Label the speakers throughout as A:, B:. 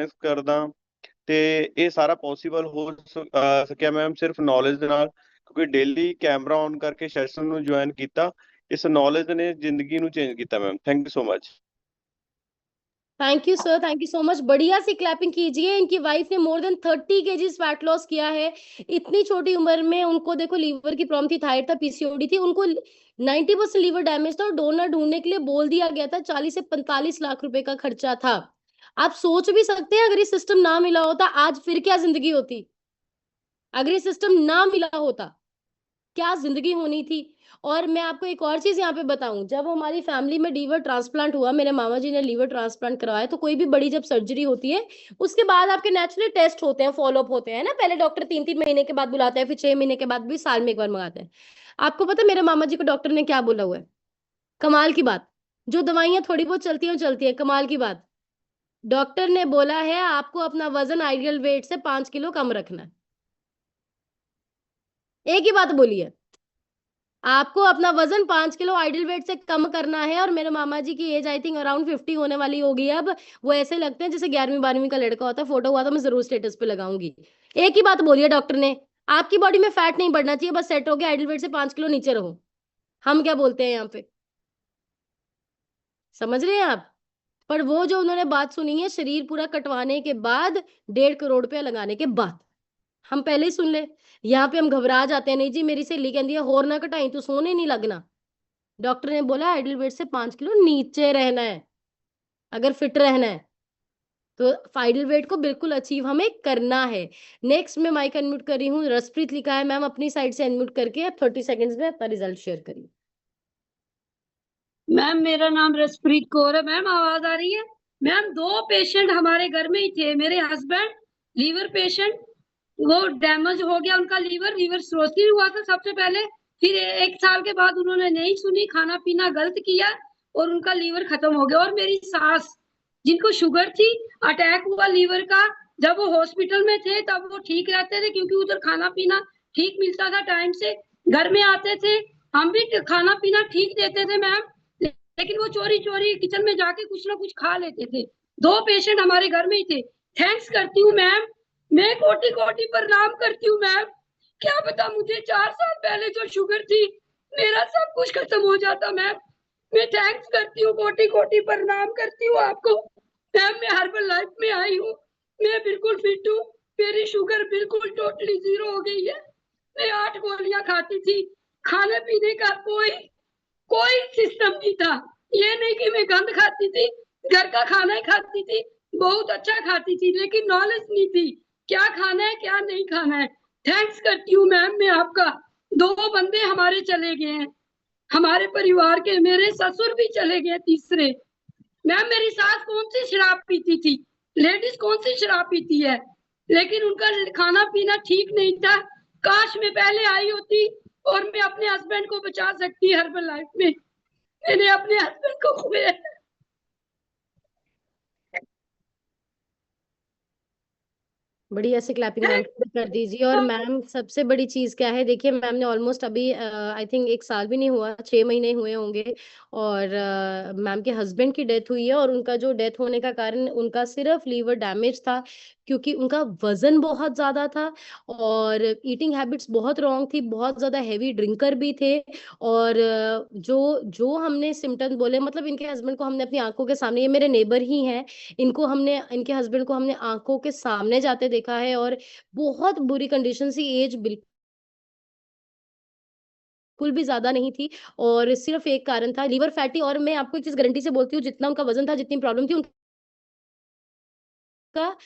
A: Thanks ਕਰਦਾ ਤੇ ਇਹ ਸਾਰਾ ਪੋਸੀਬਲ ਹੋ ਸਕਿਆ ਮੈਮ ਸਿਰਫ ਨੌਲੇਜ ਦੇ ਨਾਲ, ਕਿਉਂਕਿ ਡੇਲੀ ਕੈਮਰਾ ਔਨ ਕਰਕੇ ਸੈਸ਼ਨ ਨੂੰ ਜੁਆਇਨ ਕੀਤਾ। ਇਸ ਨੌਲੇਜ ਨੇ ਜ਼ਿੰਦਗੀ ਨੂੰ ਚੇਂਜ ਕੀਤਾ ma'am. Thank you so much.
B: Thank you sir, thank you so much. बढ़िया सी क्लैपिंग कीजिए। इनकी वाइफ ने more than 30 KGs fat loss किया है इतनी छोटी उम्र में। उनको देखो लीवर की प्रॉब्लम थी, थायराइड था, पीसीओडी थी, उनको 90% लीवर डैमेज था और डोनर ढूंढने के लिए बोल दिया गया था। 40 से 45 लाख रुपए का खर्चा था। आप सोच भी सकते हैं अगर ये सिस्टम ना मिला होता आज फिर क्या जिंदगी होती। अगर ये सिस्टम ना मिला होता क्या जिंदगी होनी थी। और मैं आपको एक और चीज यहाँ पे बताऊं, जब हमारी फैमिली में लीवर ट्रांसप्लांट हुआ, मेरे मामा जी ने लीवर ट्रांसप्लांट करवाया, तो कोई भी बड़ी जब सर्जरी होती है उसके बाद आपके नेचुरली टेस्ट होते हैं, फॉलोअप होते हैं ना। पहले डॉक्टर 3-3 महीने के बाद बुलाते हैं, फिर 6 महीने के बाद भी, साल में एक बार मंगाते हैं। आपको पता है मेरे मामा जी को डॉक्टर ने क्या बोला हुआ है? कमाल की बात, जो दवाइयां थोड़ी बहुत चलती है, कमाल की बात। डॉक्टर ने बोला है आपको अपना वजन आइडियल वेट से 5 किलो कम रखना है। एक ही बात बोली है, आपको अपना वजन 5 किलो आइडियल वेट से कम करना है। और मेरे मामा जी की एज आई थिंक अराउंड 50 होने वाली होगी अब। वो ऐसे लगते हैं जैसे 11वीं 12वीं का लड़का होता है। फोटो हुआ तो मैं जरूर स्टेटस पे लगाऊंगी। एक ही बात बोली है डॉक्टर ने, आपकी बॉडी में फैट नहीं बढ़ना चाहिए, बस सेट हो गया, आइडियल वेट से 5 किलो नीचे रहो। हम क्या बोलते हैं यहाँ पे, समझ रहे हैं आप? पर वो जो उन्होंने बात सुनी है शरीर पूरा कटवाने के बाद, 1.5 करोड़ रुपया लगाने के बाद, हम पहले ही सुन ले। यहाँ पे हम घबरा जाते हैं, नहीं जी मेरी सहेली कहती है होर ना घटाई तो सोने नहीं लगना। डॉक्टर ने बोला आइडियल वेट से 5 किलो नीचे रहना है अगर फिट रहना है, तो आइडियल वेट को बिल्कुल अचीव हमें करना है। नेक्स्ट मैं माइक अनम्यूट कर रही हूँ, रसप्रीत लिखा है। मैम अपनी साइड से अनम्यूट करके 30 सेकंड्स में अपना रिजल्ट शेयर करिए।
C: मैम मेरा नाम रसप्रीत कौर है। मैम आवाज आ रही है? मैम 2 पेशेंट हमारे घर में ही थे। मेरे हस्बैंड लीवर पेशेंट, वो डैमेज हो गया उनका लीवर सिरोसिस हुआ था सबसे पहले। फिर 1 साल के बाद उन्होंने नहीं सुनी, खाना पीना गलत किया और उनका लीवर खत्म हो गया। और मेरी सास जिनको शुगर थी, अटैक हुआ लीवर का, जब वो हॉस्पिटल में थे तब वो ठीक रहते थे क्योंकि उधर खाना पीना ठीक मिलता था टाइम से। घर में आते थे, हम भी खाना पीना ठीक देते थे मैम, लेकिन वो चोरी चोरी किचन में जाके कुछ ना कुछ खा लेते थे। 2 पेशेंट हमारे घर में ही थे। थैंक्स करती हूँ मैम, मैं कोटि कोटि प्रणाम करती हूँ मैम। क्या पता मुझे 4 साल पहले जो शुगर थी मेरा सब कुछ खत्म हो जाता मैम। मैं थैंक्स करती हूँ, कोटि कोटि प्रणाम करती हूँ आपको मैम। मैं हर्बल लाइफ में आई हूँ, मैं बिल्कुल फिट हूँ, मेरी शुगर बिल्कुल टोटली 0 हो गई है। मैं 8 गोलियां खाती थी, खाने पीने का कोई सिस्टम नहीं था। ये नहीं कि मैं गंद खाती थी, घर का खाना ही खाती थी, बहुत अच्छा खाती थी, लेकिन नॉलेज नहीं थी क्या खाना है क्या नहीं खाना है। थैंक्स करती हूँ मैम मैं आपका। 2 बंदे हमारे चले गए हैं, हमारे परिवार के, मेरे ससुर भी चले गए तीसरे। मैम मेरी सास कौन सी शराब पीती थी, लेडीज कौन सी शराब पीती है, लेकिन उनका खाना पीना ठीक नहीं था। काश मैं पहले आई होती और मैं अपने हस्बैंड को बचा सकती हर्बल लाइफ में। मैंने अपने हस्बैंड को खोया।
B: बढ़िया से क्लैपिंग मैम कर दीजिए। और मैम सबसे बड़ी चीज क्या है, देखिए मैम ने ऑलमोस्ट अभी आई थिंक 1 साल भी नहीं हुआ, 6 महीने हुए होंगे। और मैम के हस्बैंड की डेथ हुई है और उनका जो डेथ होने का कारण उनका सिर्फ लीवर डैमेज था, क्योंकि उनका वजन बहुत ज्यादा था और ईटिंग हैबिट्स बहुत रॉन्ग थी, बहुत ज्यादा हैवी ड्रिंकर भी थे। और जो जो हमने सिम्टम्स बोले, मतलब इनके हस्बैंड को हमने अपनी आंखों के सामने, ये मेरे नेबर ही हैं, इनको हमने, इनके हस्बैंड को हमने आंखों के सामने जाते देखा है। और बहुत बुरी कंडीशन सी, एज बिल्कुल भी ज्यादा नहीं थी और सिर्फ एक कारण था लीवर फैटी। और मैं आपको एक चीज गारंटी से बोलती हूँ, जितना उनका वजन था, जितनी प्रॉब्लम थी उनका,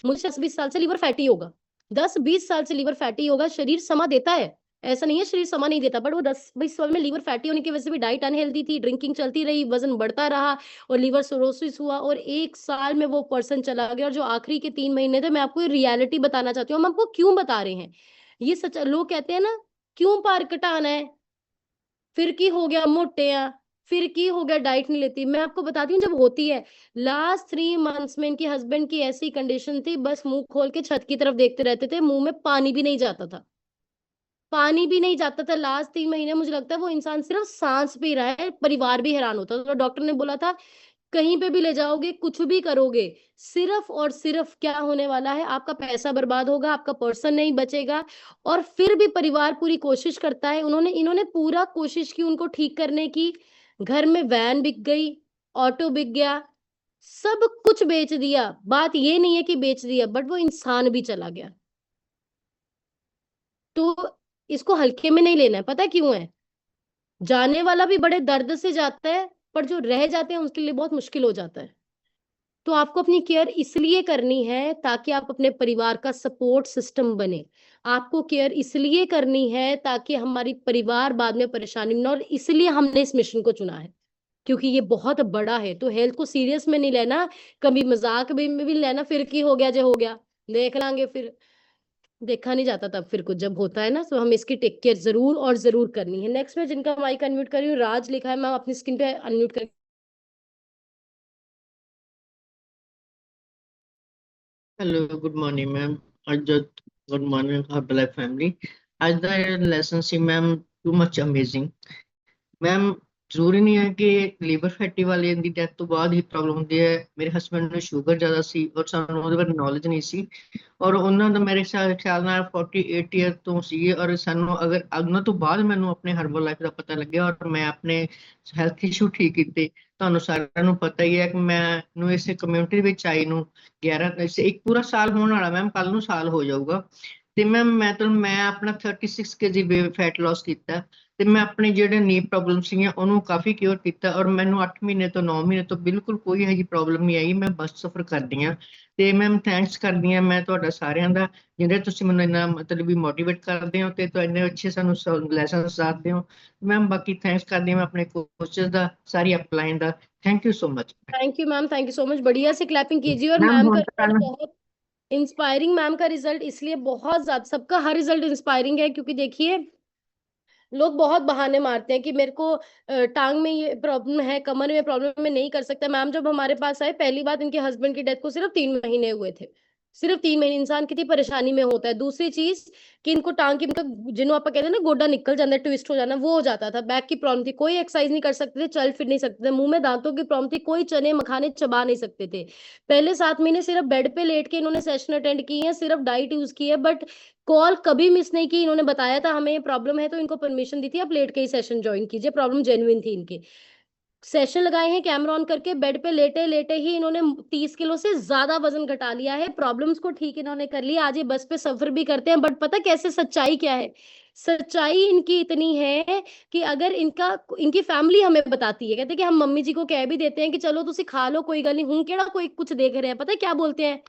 B: मुझे 10-20 साल से लीवर फैटी होगा, 10-20 साल से लीवर फैटी होगा। शरीर समा देता है, ऐसा नहीं है शरीर समा नहीं देता, बट वो 10-20 साल में लीवर फैटी होने की वजह से भी डाइट अनहेल्दी थी, ड्रिंकिंग चलती रही, वजन बढ़ता रहा और लीवर सिरोसिस हुआ और 1 साल में वो पर्सन चला गया। और जो आखिरी के 3 महीने थे, मैं आपको ये रियलिटी बताना चाहती हूँ, हम आपको क्यों बता रहे हैं ये सच। लोग कहते हैं ना क्यों पार कटाना है, फिर की हो गया मोटे हैं, फिर की हो गया डाइट नहीं लेती। मैं आपको बताती हूँ जब होती है, लास्ट 3 मंथ्स में इनके हस्बैंड की ऐसी कंडीशन थी, बस मुंह खोल के छत की तरफ देखते रहते थे, मुंह में पानी भी नहीं जाता था, पानी भी नहीं जाता था। लास्ट 3 महीने मुझे लगता है वो इंसान सिर्फ सांस पी रहा है, परिवार भी हैरान होता था। तो डॉक्टर ने बोला था कहीं पे भी ले जाओगे, कुछ भी करोगे, सिर्फ और सिर्फ क्या होने वाला है, आपका पैसा बर्बाद होगा, आपका पर्सन नहीं बचेगा। और फिर भी परिवार पूरी कोशिश करता है, इन्होंने पूरा कोशिश की उनको ठीक करने की। घर में वैन बिक गई, ऑटो बिक गया, सब कुछ बेच दिया। बात ये नहीं है कि बेच दिया, बट वो इंसान भी चला गया। तो इसको हल्के में नहीं लेना है। पता क्यों है? जाने वाला भी बड़े दर्द से जाता है, पर जो रह जाते हैं उसके लिए बहुत मुश्किल हो जाता है। तो आपको अपनी केयर इसलिए करनी है ताकि आप अपने परिवार का सपोर्ट सिस्टम बने। आपको केयर इसलिए करनी है ताकि हमारी परिवार बाद में परेशानी में ना, और इसलिए हमने इस मिशन को चुना है, क्योंकि ये बहुत बड़ा है। तो हेल्थ को सीरियस में नहीं लेना, कभी मजाक में भी लेना, फिर की हो गया जो हो गया, देख लांगे, फिर देखा नहीं जाता। तब फिर कुछ जब होता है ना, तो हम इसकी टेक केयर जरूर और जरूर करनी है। नेक्स्ट में जिनका माइक अनम्यूट कर रही हूँ, राज लिखा है, मैं अपनी स्क्रीन पे अनम्यूट कर।
D: Hello good morning ma'am. ਅੱਜ गुड मॉर्निंग हर्बलाइफ फैमिली। ਅੱਜ ਦਾ ਲੈਸਨ ਸੀ ma'am too much amazing. Ma'am ਜ਼ਰੂਰੀ ਨਹੀਂ ਹੈ ਕਿ ਲੀਵਰ ਫੈਟੀ ਵਾਲੇ ਦੀ ਡੈਥ ਤੋਂ ਬਾਅਦ ਹੀ ਪ੍ਰੋਬਲਮ ਹੁੰਦੀ ਹੈ। ਮੇਰੇ ਹਸਬੰਡ ਨੂੰ ਸ਼ੂਗਰ ਜ਼ਿਆਦਾ ਸੀ ਔਰ ਸਾਨੂੰ ਉਹਦੇ ਬਾਰੇ ਨੌਲੇਜ ਨਹੀਂ ਸੀ, ਔਰ ਉਹਨਾਂ ਦਾ ਮੇਰੇ ਖਿਆਲ ਨਾਲ 48 ਈਅਰ ਤੋਂ ਸੀ, ਔਰ ਸਾਨੂੰ ਅਗਰ ਉਹਨਾਂ ਤੋਂ ਬਾਅਦ ਮੈਨੂੰ ਆਪਣੇ ਹਰਬਲ ਲਾਈਫ ਦਾ ਪਤਾ ਲੱਗਿਆ ਔਰ ਮੈਂ ਆਪਣੇ ਹੈਲਥ ਇਸ਼ੂ ਠੀਕ ਕੀਤੇ। ਤੁਹਾਨੂੰ ਸਾਰਿਆਂ ਨੂੰ ਪਤਾ ਹੀ ਹੈ ਕਿ ਮੈਨੂੰ ਇਸੇ ਕਮਿਊਨਿਟੀ ਦੇ ਵਿੱਚ ਆਈ ਨੂੰ 11 ਇੱਕ ਪੂਰਾ ਸਾਲ ਹੋਣ ਵਾਲਾ ਮੈਮ, ਕੱਲ ਨੂੰ ਸਾਲ ਹੋ ਜਾਊਗਾ। ਤੇ ਮੈਮ ਮੈਂ ਆਪਣਾ 36 kg ਫੈਟ ਲਾਸ ਕੀਤਾ ਤੇ ਮੈਂ ਆਪਣੇ ਜਿਹੜੇ ਨੀ ਪ੍ਰੋਬਲਮ ਸੀਗੀਆਂ ਉਹਨੂੰ ਕਾਫੀ ਕਿਉਰ ਕੀਤਾ, ਔਰ ਮੈਨੂੰ 8 ਮਹੀਨੇ ਤੋਂ 9 ਮਹੀਨੇ ਤੋਂ ਬਿਲਕੁਲ ਕੋਈ ਇਹੋ ਜਿਹੀ ਪ੍ਰੋਬਲਮ ਨਹੀਂ ਆਈ। ਮੈਂ ਬਸ ਸਫਰ ਕਰਦੀ ਹਾਂ ਤੇ ਮੈਮ ਥੈਂਕਸ ਕਰਦੀ ਹਾਂ ਮੈਂ ਤੁਹਾਡਾ ਸਾਰਿਆਂ ਦਾ, ਜਿਹੜੇ ਤੁਸੀਂ ਮੈਨੂੰ ਇੰਨਾ ਮਤਲਬ ਵੀ ਮੋਟੀਵੇਟ ਕਰਦੇ ਹੋ ਤੇ ਇੰਨੇ ਅੱਛੇ ਸਾਨੂੰ ਲੈਸਨ ਦੱਸਦੇ ਹੋ ਮੈਮ। ਬਾਕੀ ਥੈਂਕਸ ਕਰਦੀ ਹਾਂ ਮੈਂ ਆਪਣੇ ਕੋਚਸ ਦਾ, ਸਾਰੀ ਅਪਲਾਈਨ ਦਾ। Thank you so much.
B: Thank you ma'am, thank you so much. बढ़िया से क्लैपिंग कीजिए। और
D: मैम
B: मैम का
D: होता है
B: रिजल्ट
D: ना।
B: बहुत इंस्पायरिंग, मैम का रिजल्ट इसलिए बहुत ज्यादा, सबका हर रिजल्ट इंस्पायरिंग है, क्योंकि देखिए लोग बहुत बहाने मारते हैं कि मेरे को टांग में ये प्रॉब्लम है, कमर में प्रॉब्लम, में नहीं कर सकता। मैम जब हमारे पास आए, पहली बात इनके हस्बैंड की डेथ को सिर्फ 3 महीने हुए थे। सिर्फ 3 महीने, इंसान कितनी परेशानी में होता है। दूसरी चीज कि इनको टांग की, मतलब जिन्हों आप कहते हैं ना गोडा निकल जाता है, ट्विस्ट हो जाना, वो हो जाता था। बैक की प्रॉब्लम थी, कोई एक्सरसाइज नहीं कर सकते थे, चल फिर नहीं सकते थे। मुंह में दांतों की प्रॉब्लम थी, कोई चने मखाने चबा नहीं सकते थे। पहले 7 महीने सिर्फ बेड पे लेट के इन्होंने सेशन अटेंड की है, सिर्फ डाइट यूज की है, बट कॉल कभी मिस नहीं की। इन्होंने बताया था हमें ये प्रॉब्लम है, तो इनको परमिशन दी थी आप लेट के ही सेशन ज्वाइन कीजिए, प्रॉब्लम जेन्युइन थी इनकी। सेशन लगाए हैं कैमरा ऑन करके, बेड पे लेटे लेटे ही इन्होंने 30 किलो से ज्यादा वजन घटा लिया है। प्रॉब्लम्स को ठीक इन्होंने कर लिया। आज ये बस पे सफर भी करते हैं, बट पता कैसे, सच्चाई क्या है? सच्चाई इनकी इतनी है कि अगर इनकी फैमिली हमें बताती है, कहते हैं कि हम मम्मी जी को कह भी देते हैं कि चलो तुसी खा लो, कोई गल नहीं, हूं केड़ा कोई कुछ देख रहे हैं। पता है क्या बोलते हैं?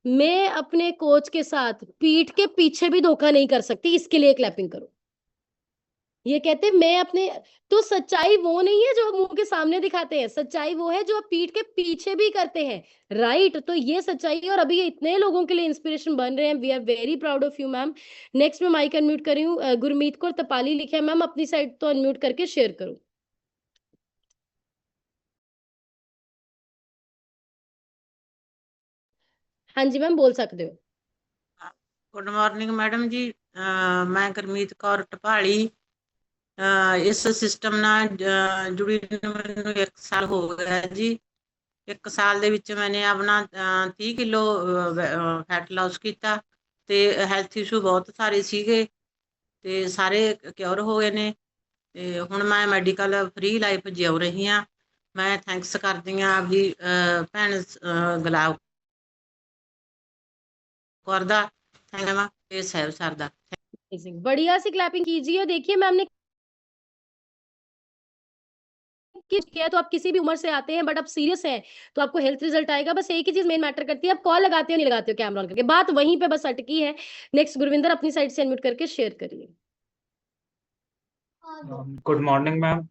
B: मैं अपने कोच के साथ पीठ के पीछे भी धोखा नहीं कर सकती, इसके लिए क्लैपिंग करो। ये कहते मैं अपने, तो सच्चाई वो नहीं है जो मुंह के सामने दिखाते हैं, सच्चाई वो है जो आप पीठ के पीछे भी करते हैं। राइट, तो ये सच्चाई है, और अभी ये इतने लोगों के लिए इंस्पिरेशन बन रहे हैं। We are very proud of you ma'am. Next में माइक अनम्यूट कर रही हूँ, गुरमीत कौर तपाली लिखे है। मैम अपनी साइड तो अनम्यूट करके शेयर करो। हाँ जी मैम, बोल सकते हो।
E: गुड मॉर्निंग मैडम जी। मैं गुरमीत कौर टपाली। इस सिस्टम ਨਾਲ ਜੁੜੀ ਨੂੰ ਮੈਨੂੰ 1 ਸਾਲ ਹੋ ਗਿਆ ਜੀ। 1 ਸਾਲ ਦੇ ਵਿੱਚ ਮੈਨੇ ਆਪਣਾ 30 ਕਿਲੋ ਫੈਟ ਲਾਸ ਕੀਤਾ ਤੇ ਹੈਲਥ ਇਸ਼ੂ ਬਹੁਤ ਸਾਰੇ ਸੀਗੇ ਤੇ ਸਾਰੇ ਕਿਉਰ ਹੋ ਗਏ ਨੇ ਤੇ ਹੁਣ ਮੈਂ ਮੈਡੀਕਲ ਫ੍ਰੀ ਲਾਈਫ ਜਿਉ ਰਹੀ ਹਾਂ। ਮੈਂ ਥੈਂਕਸ ਕਰਦੀ ਹਾਂ ਆਪਦੀ ਭੈਣ ਗੁਲਾਬ ਕੌਰ ਦਾ, थैंक यू साहब सर दा।
B: बढ़िया से क्लैपिंग कीजिए। देखिए मैम ने किया है, तो आप किसी भी उम्र से आते हैं, बट आप सीरियस हैं तो आपको हेल्थ रिजल्ट आएगा। बस एक ही चीज मेन मैटर करती है, आप कॉल लगाते हो नहीं लगाते हो कैमरा ऑन करके, बात वहीं पे बस अटकी है। नेक्स्ट गुरविंदर अपनी साइड से अनम्यूट करके शेयर करिए।
F: Good morning ma'am.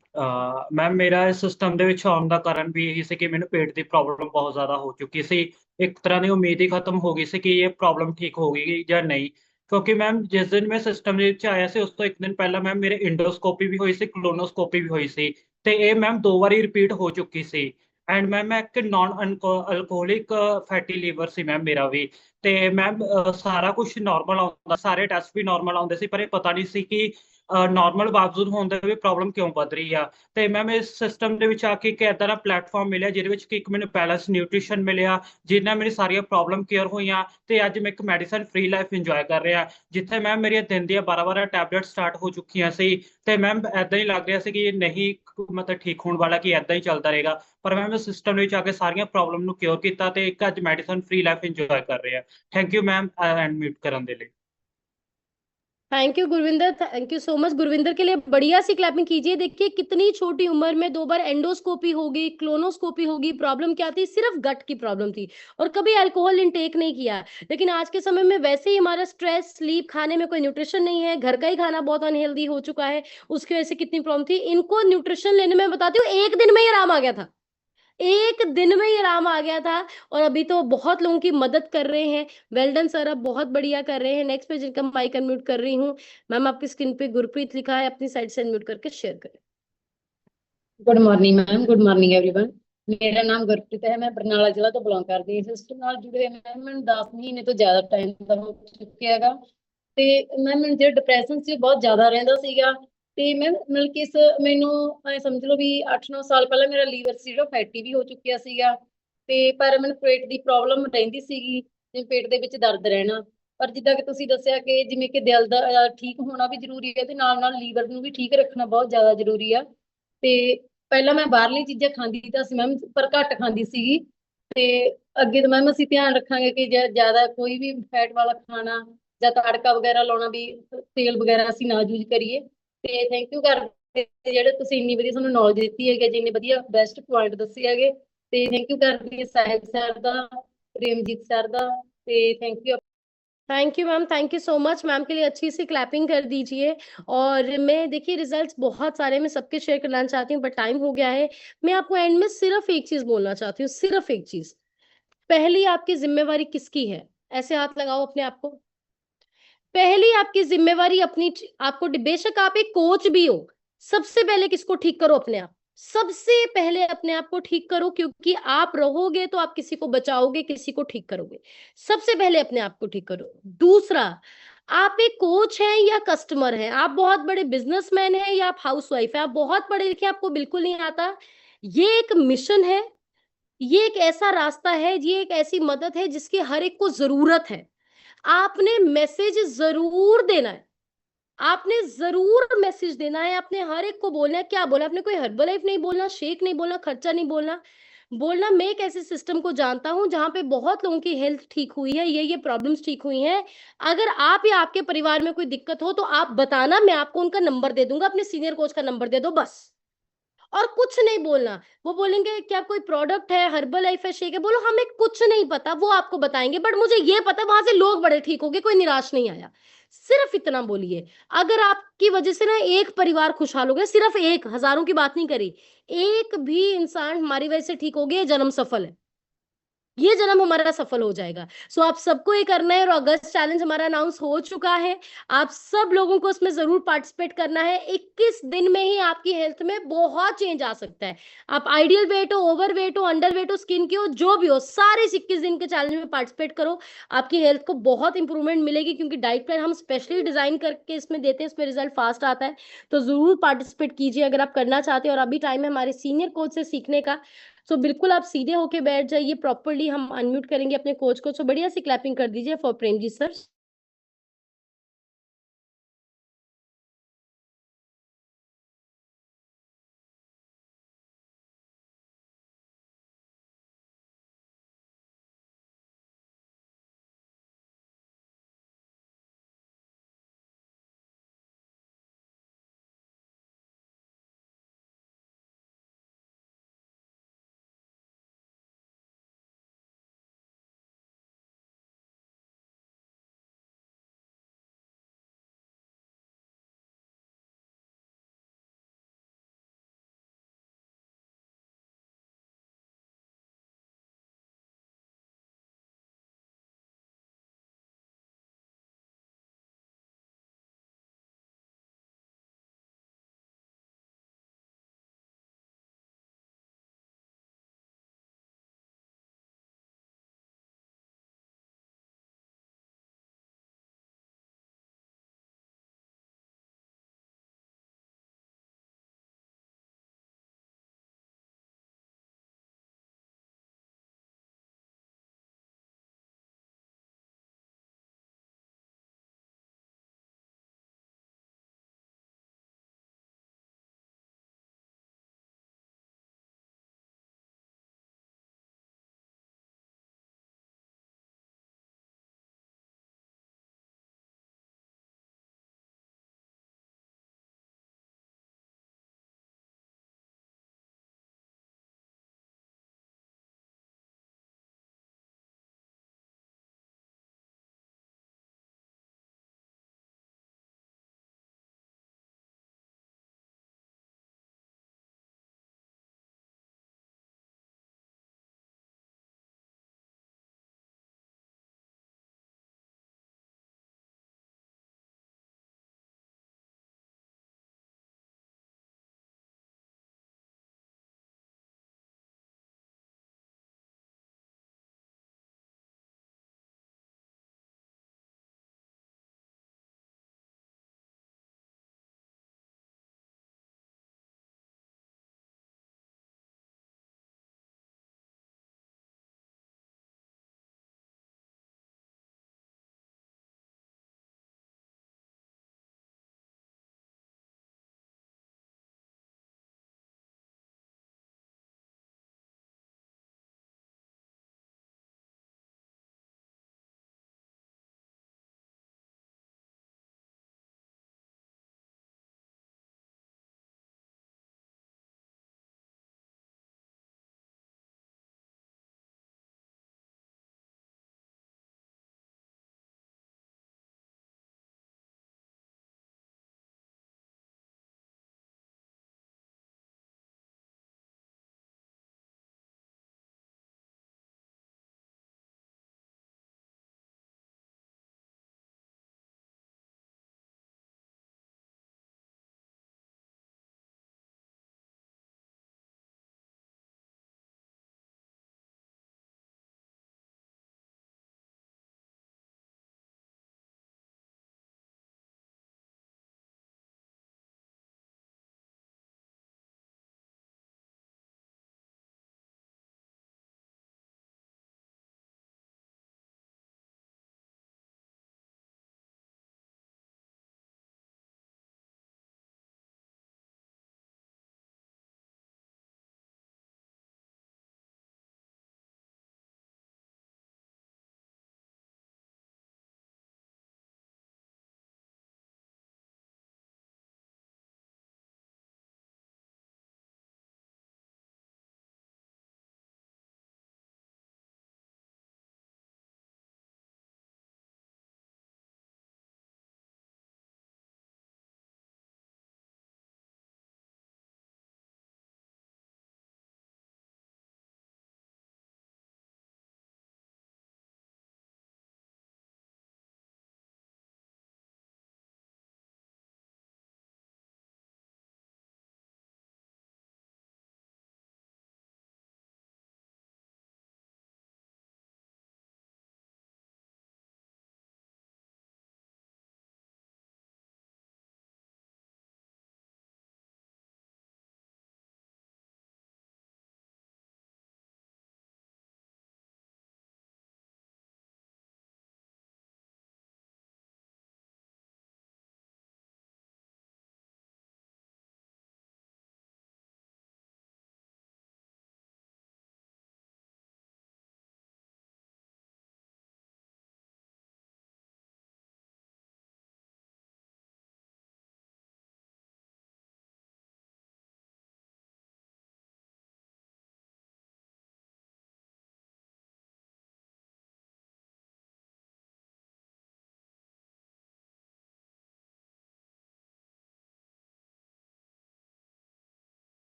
F: ਮੈਮ ਮੇਰਾ ਇਸ ਸਿਸਟਮ ਦੇ ਵਿੱਚ ਆਉਣ ਦਾ ਕਾਰਨ ਵੀ ਇਹੀ ਸੀ ਕਿ ਮੈਨੂੰ ਪੇਟ ਦੀ ਪ੍ਰੋਬਲਮ ਬਹੁਤ ਜ਼ਿਆਦਾ ਹੋ ਚੁੱਕੀ ਸੀ। ਇੱਕ ਤਰ੍ਹਾਂ ਦੀ ਉਮੀਦ ਹੀ ਖਤਮ ਹੋ ਗਈ ਸੀ ਕਿ ਇਹ ਪ੍ਰੋਬਲਮ ਠੀਕ ਹੋ ਗਈ ਜਾਂ ਨਹੀਂ, ਕਿਉਂਕਿ ਮੈਮ ਜਿਸ ਦਿਨ ਮੈਂ ਸਿਸਟਮ ਦੇ ਵਿੱਚ ਆਇਆ ਸੀ ਉਸ ਤੋਂ 1 ਦਿਨ ਪਹਿਲਾਂ ਮੈਮ ਮੇਰੇ ਇੰਡੋਸਕੋਪੀ ਵੀ ਹੋਈ ਸੀ, ਕੋਲੋਨੋਸਕੋਪੀ ਵੀ ਹੋਈ ਸੀ, ਤੇ ਇਹ ਮੈਮ 2 ਵਾਰੀ ਰਿਪੀਟ ਹੋ ਚੁੱਕੀ ਸੀ। ਐਂਡ ਮੈਮ ਮੈਂ ਇੱਕ ਨਾਨ ਅਲਕੋਹਲਿਕ ਫੈਟੀ ਲੀਵਰ ਸੀ ਮੈਮ ਮੇਰਾ ਵੀ, ਤੇ ਮੈਮ ਸਾਰਾ ਕੁਝ ਨਾਰਮਲ ਆਉਂਦਾ, ਸਾਰੇ ਟੈਸਟ ਵੀ ਨਾਰਮਲ ਆਉਂਦੇ ਸੀ, ਪਰ ਇਹ ਪਤਾ ਨਹੀਂ ਸੀ ਕਿ ਨਾਰਮਲ ਬਾਵਜੂਦ ਹੋਣ ਦੇ ਵੀ ਪ੍ਰੋਬਲਮ ਕਿਉਂ ਵੱਧ ਰਹੀ ਆ। ਤੇ ਮੈਮ ਇਸ ਸਿਸਟਮ ਦੇ ਵਿੱਚ ਆ ਕੇ ਇੱਕ ਏਦਾਂ ਦਾ ਪਲੇਟਫਾਰਮ ਮਿਲਿਆ ਜਿਹਦੇ ਵਿੱਚ ਕਿ ਇੱਕ ਮੈਨੂੰ ਬੈਲੈਂਸ ਨਿਊਟ੍ਰੀਸ਼ਨ ਮਿਲਿਆ, ਜਿਹਦੇ ਨਾਲ ਮੇਰੀ ਸਾਰੀਆਂ ਪ੍ਰੋਬਲਮ ਕਲੀਅਰ ਹੋਈਆਂ ਤੇ ਅੱਜ ਮੈਂ ਇੱਕ ਮੈਡੀਸਨ ਫ੍ਰੀ ਲਾਈਫ ਇੰਜੋਏ ਕਰ ਰਿਹਾ, ਜਿੱਥੇ ਮੈਮ ਮੇਰੀਆਂ ਦਿਨ ਦੀਆਂ 12 ਟੈਬਲੇਟ ਸਟਾਰਟ ਹੋ ਚੁੱਕੀਆਂ ਸੀ। ਤੇ ਮੈਮ ਏਦਾਂ ਹੀ ਲੱਗ ਰਿਹਾ ਸੀ ਕਿ ਇਹ ਨਹੀਂ ਮਤਲਬ ਠੀਕ ਹੋਣ ਵਾਲਾ, ਕਿ ਏਦਾਂ ਹੀ ਚੱਲਦਾ ਰਹੇਗਾ, ਪਰ ਮੈਮ ਇਸ ਸਿਸਟਮ ਦੇ ਵਿੱਚ ਆ ਕੇ ਸਾਰੀਆਂ ਪ੍ਰੋਬਲਮ ਨੂੰ ਕਿਉਰ ਕੀਤਾ ਤੇ ਇੱਕ ਅੱਜ ਮੈਡੀਸਨ ਫ੍ਰੀ ਲਾਈਫ ਇੰਜੋਏ ਕਰ ਰਿਹਾ। ਥੈਂਕ यू मैम अनम्यूट ਕਰਨ ਦੇ ਲਈ।
B: Thank you Gurvinder, thank you so much Gurvinder के लिए बढ़िया सी क्लैपिंग कीजिए। देखिए कितनी छोटी उम्र में 2 बार एंडोस्कोपी होगी, क्लोनोस्कोपी होगी। प्रॉब्लम क्या थी? सिर्फ गट की प्रॉब्लम थी और कभी अल्कोहल इनटेक नहीं किया। लेकिन आज के समय में वैसे ही हमारा स्ट्रेस, स्लीप, खाने में कोई न्यूट्रिशन नहीं है, घर का ही खाना बहुत अनहेल्दी हो चुका है, उसकी वजह से कितनी प्रॉब्लम थी। इनको न्यूट्रिशन लेने में बताती हूँ, 1 दिन में ही आराम आ गया था, 1 दिन में ही आराम आ गया था और अभी तो बहुत लोगों की मदद कर रहे हैं। वेल डन सर, आप बहुत बढ़िया कर रहे हैं। नेक्स्ट पे जिनका माइक अनम्यूट कर रही हूँ मैम, आपकी स्क्रीन पे गुरप्रीत लिखा है, अपनी साइड से अनम्यूट करके शेयर करें।
G: Good morning ma'am, good morning everyone. मेरा नाम गुरप्रीत है, मैं बरनाला जिला तो बिलोंग करती हूँ। सिस्टम नाल जुड़े मैम मैं 10 महीने तो ज्यादा टाइम ਦਾ ਹੋ ਚੁੱਕਿਆ ਹੈਗਾ ਤੇ ਮੈਮ ਮੈਨੂੰ ਜਿਹੜਾ ਡਿਪਰੈਸ਼ਨ ਸੀ ਬਹੁਤ ਜ਼ਿਆਦਾ ਰਹਿੰਦਾ ਸੀਗਾ ਤੇ ਮੈਂ ਮਤਲਬ ਕਿ ਮੈਨੂੰ ਐ ਸਮਝ ਲਓ ਵੀ 8-9 ਸਾਲ ਪਹਿਲਾਂ ਮੇਰਾ ਲੀਵਰ ਸੀ ਜਿਹੜਾ ਫੈਟੀ ਵੀ ਹੋ ਚੁੱਕਿਆ ਸੀਗਾ ਤੇ ਪਰ ਮੈਨੂੰ ਪੇਟ ਦੀ ਪ੍ਰੋਬਲਮ ਰਹਿੰਦੀ ਸੀਗੀ, ਜਿਵੇਂ ਪੇਟ ਦੇ ਵਿੱਚ ਦਰਦ ਰਹਿਣਾ। ਪਰ ਜਿੱਦਾਂ ਕਿ ਤੁਸੀਂ ਦੱਸਿਆ ਕਿ ਜਿਵੇਂ ਕਿ ਦਿਲ ਦਾ ਠੀਕ ਹੋਣਾ ਵੀ ਜ਼ਰੂਰੀ ਹੈ ਤੇ ਨਾਲ ਲੀਵਰ ਨੂੰ ਵੀ ਠੀਕ ਰੱਖਣਾ ਬਹੁਤ ਜ਼ਿਆਦਾ ਜ਼ਰੂਰੀ ਆ। ਤੇ ਪਹਿਲਾਂ ਮੈਂ ਬਾਹਰਲੀ ਚੀਜ਼ਾਂ ਖਾਂਦੀ ਤਾਂ ਸੀ ਮੈਮ, ਪਰ ਘੱਟ ਖਾਂਦੀ ਸੀਗੀ ਤੇ ਅੱਗੇ ਤੋਂ ਮੈਮ ਅਸੀਂ ਧਿਆਨ ਰੱਖਾਂਗੇ ਕਿ ਜ਼ਿਆਦਾ ਕੋਈ ਵੀ ਫੈਟ ਵਾਲਾ ਖਾਣਾ ਜਾਂ ਤੜਕਾ ਵਗੈਰਾ ਲਾਉਣਾ ਵੀ, ਤੇਲ ਵਗੈਰਾ ਅਸੀਂ ਨਾ ਯੂਜ਼ ਕਰੀਏ। ਤੇ ਥੈਂਕ ਯੂ ਕਰਦੇ ਜਿਹੜੇ ਤੁਸੀਂ ਇੰਨੀ ਵਧੀਆ ਸਾਨੂੰ ਨੌਲੇਜ ਦਿੱਤੀ ਹੈਗੀ, ਜਿੰਨੇ ਵਧੀਆ ਬੈਸਟ ਪੁਆਇੰਟ ਦੱਸੇ ਹੈਗੇ ਤੇ ਥੈਂਕ ਯੂ ਕਰਦੀ ਸਾਹਿਬ ਸਰ ਦਾ, ਪ੍ਰੇਮਜੀਤ ਸਰ ਦਾ ਤੇ thank you.
B: Thank you ma'am, thank you so much. Ma'am के लिए अच्छी सी क्लैपिंग कर दीजिए। और मैं देखिए रिजल्ट्स बहुत सारे मैं सबके शेयर करना चाहती हूँ, बट टाइम हो गया है। मैं आपको एंड में सिर्फ एक चीज बोलना चाहती हूँ, सिर्फ एक चीज। पहली आपकी जिम्मेवारी किसकी है? ऐसे हाथ लगाओ अपने आप को। पहली आपकी जिम्मेवारी अपनी, आपको बेशक आप एक कोच भी हो, सबसे पहले किसको ठीक करो? अपने आप। सबसे पहले अपने आप को ठीक करो, क्योंकि आप रहोगे तो आप किसी को बचाओगे, किसी को ठीक करोगे। सबसे पहले अपने आप को ठीक करो। दूसरा, आप एक कोच हैं या कस्टमर हैं, आप बहुत बड़े बिजनेसमैन हैं या आप हाउसवाइफ हैं, आप बहुत पढ़े लिखे, आपको बिल्कुल नहीं आता, ये एक मिशन है, ये एक ऐसा रास्ता है, ये एक ऐसी मदद है जिसकी हर एक को जरूरत है। आपने मैसेज जरूर देना है, आपने जरूर मैसेज देना है, आपने हर एक को बोलना है। क्या बोला आपने? कोई हर्बलाइफ नहीं बोलना, शेक नहीं बोलना, खर्चा नहीं बोलना, बोलना मैं एक ऐसे सिस्टम को जानता हूं जहां पे बहुत लोगों की हेल्थ ठीक हुई है, ये प्रॉब्लम्स ठीक हुई हैं। अगर आप या आपके परिवार में कोई दिक्कत हो तो आप बताना, मैं आपको उनका नंबर दे दूंगा, अपने सीनियर कोच का नंबर दे दो बस, और कुछ नहीं बोलना। वो बोलेंगे क्या कोई प्रोडक्ट है, हर्बल लाइफ है, शेक है, बोलो हमें कुछ नहीं पता, वो आपको बताएंगे, बट मुझे ये पता वहां से लोग बड़े ठीक हो गए, कोई निराश नहीं आया। सिर्फ इतना बोलिए। अगर आपकी वजह से ना एक परिवार खुशहाल हो गया, सिर्फ एक, हजारों की बात नहीं करी, एक भी इंसान हमारी वजह से ठीक हो गया, जन्म सफल है, ये जन्म हमारा सफल हो जाएगा। सो आप सबको ये करना है। और अगस्त चैलेंज हमारा अनाउंस हो चुका है, आप सब लोगों को उसमें जरूर पार्टिसिपेट करना है। 21 दिन में ही आपकी हेल्थ में बहुत चेंज आ सकता है। आप आइडियल वेट हो, ओवर वेट हो, अंडर वेट हो, स्किन की हो, जो भी हो, सारे 21 दिन के चैलेंज में पार्टिसिपेट करो, आपकी हेल्थ को बहुत इंप्रूवमेंट मिलेगी, क्योंकि डाइट प्लान हम स्पेशली डिजाइन करके इसमें देते हैं, इसमें रिजल्ट फास्ट आता है। तो जरूर पार्टिसिपेट कीजिए अगर आप करना चाहते हैं। और अभी टाइम है हमारे सीनियर कोच से सीखने का। सो बिल्कुल आप सीधे होके बैठ जाइए, प्रॉपरली हम अनम्यूट करेंगे अपने कोच को। सो बढ़िया सी क्लैपिंग कर दीजिए फॉर प्रेमजीत सर।